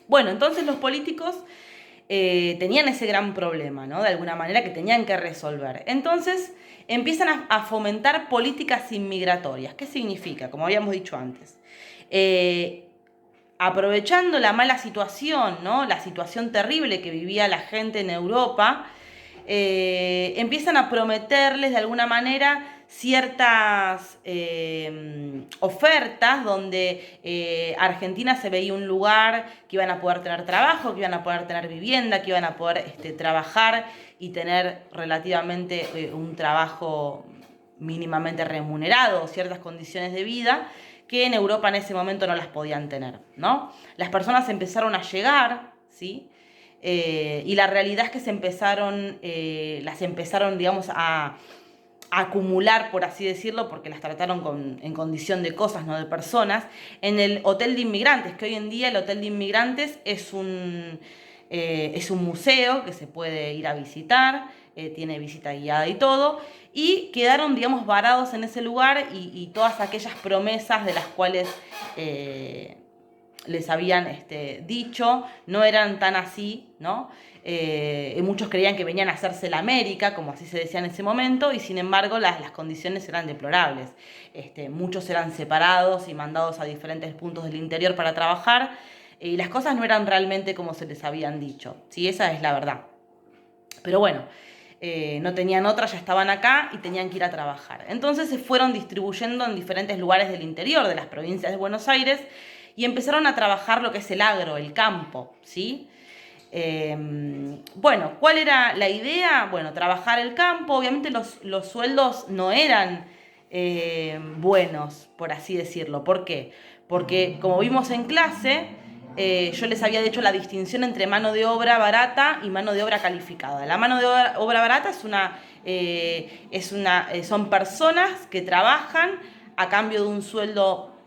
Bueno, entonces los políticos tenían ese gran problema, ¿no? De alguna manera que tenían que resolver. Entonces empiezan a fomentar políticas inmigratorias. ¿Qué significa? Como habíamos dicho antes. Eh, Aprovechando la mala situación, ¿no? La situación terrible que vivía la gente en Europa, empiezan a prometerles de alguna manera ciertas ofertas donde Argentina se veía un lugar que iban a poder tener trabajo, que iban a poder tener vivienda, que iban a poder trabajar y tener relativamente un trabajo mínimamente remunerado, ciertas condiciones de vida que en Europa en ese momento no las podían tener, ¿no? Las personas empezaron a llegar, ¿sí? Y la realidad es que las empezaron, digamos, a acumular, por así decirlo, porque las trataron en condición de cosas, no de personas, en el Hotel de Inmigrantes, que hoy en día el Hotel de Inmigrantes es un museo que se puede ir a visitar, tiene visita guiada y todo, y quedaron, digamos, varados en ese lugar y todas aquellas promesas de las cuales les habían dicho no eran tan así, ¿no? Muchos creían que venían a hacerse la América, como así se decía en ese momento, y sin embargo las condiciones eran deplorables. Muchos eran separados y mandados a diferentes puntos del interior para trabajar, y las cosas no eran realmente como se les habían dicho, ¿sí? Esa es la verdad. Pero bueno, no tenían otra, ya estaban acá y tenían que ir a trabajar. Entonces se fueron distribuyendo en diferentes lugares del interior de las provincias de Buenos Aires y empezaron a trabajar lo que es el agro, el campo, ¿sí? Bueno, ¿cuál era la idea? Bueno, trabajar el campo. Obviamente los sueldos no eran buenos, por así decirlo. ¿Por qué? Porque como vimos en clase, yo les había dicho la distinción entre mano de obra barata y mano de obra calificada. La mano de obra barata son personas que trabajan a cambio de un sueldo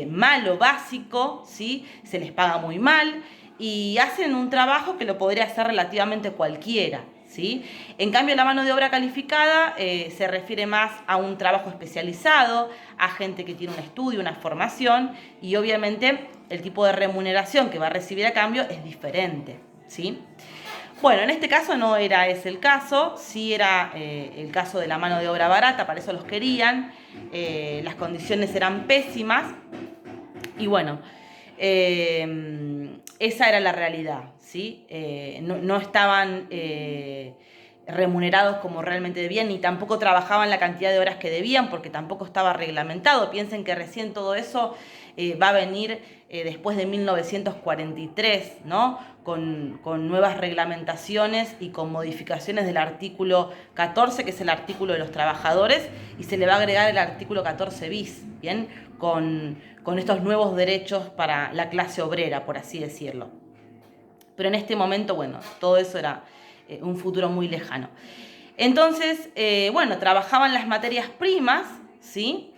malo, básico, ¿sí? Se les paga muy mal y hacen un trabajo que lo podría hacer relativamente cualquiera, ¿sí? En cambio, la mano de obra calificada se refiere más a un trabajo especializado, a gente que tiene un estudio, una formación, y obviamente el tipo de remuneración que va a recibir a cambio es diferente, ¿sí? Bueno, en este caso no era ese el caso, sí era el caso de la mano de obra barata, para eso los querían, las condiciones eran pésimas y bueno, esa era la realidad, ¿sí? No estaban remunerados como realmente debían, ni tampoco trabajaban la cantidad de horas que debían, porque tampoco estaba reglamentado. Piensen que recién todo eso va a venir después de 1943, ¿no? Con nuevas reglamentaciones y con modificaciones del artículo 14, que es el artículo de los trabajadores, y se le va a agregar el artículo 14 bis, ¿bien? Con estos nuevos derechos para la clase obrera, por así decirlo. Pero en este momento, bueno, todo eso era un futuro muy lejano. Entonces, bueno, trabajaban las materias primas, ¿sí?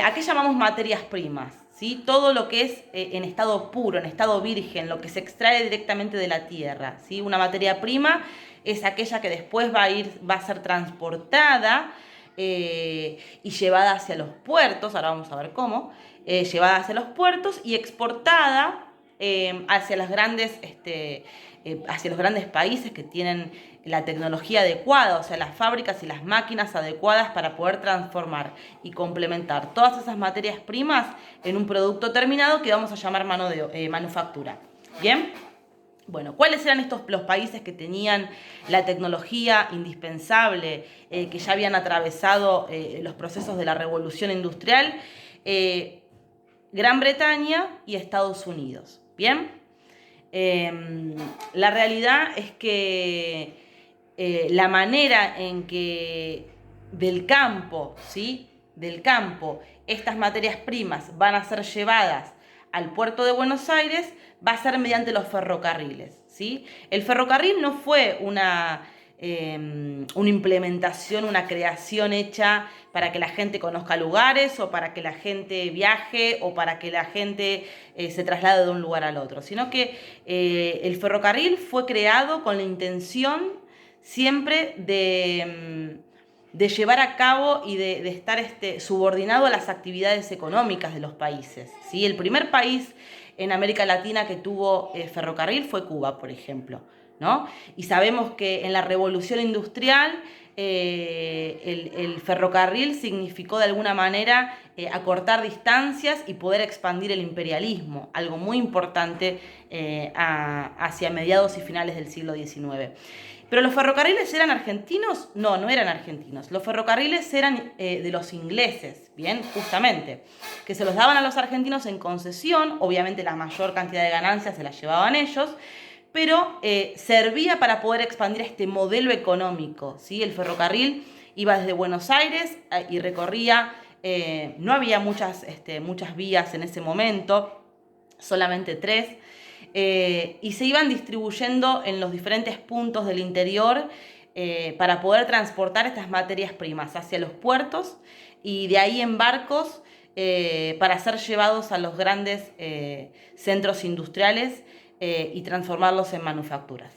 ¿A qué llamamos materias primas? ¿Sí? Todo lo que es en estado puro, en estado virgen, lo que se extrae directamente de la tierra, ¿sí? Una materia prima es aquella que después va a ser transportada y llevada hacia los puertos, ahora vamos a ver cómo, llevada hacia los puertos y exportada hacia los grandes países que tienen la tecnología adecuada, o sea, las fábricas y las máquinas adecuadas para poder transformar y complementar todas esas materias primas en un producto terminado que vamos a llamar manufactura. ¿Bien? Bueno, ¿cuáles eran los países que tenían la tecnología indispensable, que ya habían atravesado los procesos de la revolución industrial? Gran Bretaña y Estados Unidos. ¿Bien? La realidad es que la manera en que del campo, ¿sí? Del campo, estas materias primas van a ser llevadas al puerto de Buenos Aires va a ser mediante los ferrocarriles, ¿sí? El ferrocarril no fue una implementación, una creación hecha para que la gente conozca lugares o para que la gente viaje o para que la gente se traslade de un lugar al otro, sino que el ferrocarril fue creado con la intención siempre de llevar a cabo y de estar subordinado a las actividades económicas de los países, ¿sí? El primer país en América Latina que tuvo ferrocarril fue Cuba, por ejemplo, ¿no? Y sabemos que en la revolución industrial el ferrocarril significó de alguna manera acortar distancias y poder expandir el imperialismo, algo muy importante hacia mediados y finales del siglo XIX. ¿Pero los ferrocarriles eran argentinos? No, no eran argentinos. Los ferrocarriles eran de los ingleses, bien, justamente, que se los daban a los argentinos en concesión, obviamente la mayor cantidad de ganancias se las llevaban ellos, pero servía para poder expandir este modelo económico, ¿sí? El ferrocarril iba desde Buenos Aires y recorría, no había muchas vías en ese momento, solamente 3, y se iban distribuyendo en los diferentes puntos del interior para poder transportar estas materias primas hacia los puertos y de ahí en barcos para ser llevados a los grandes centros industriales y transformarlos en manufacturas.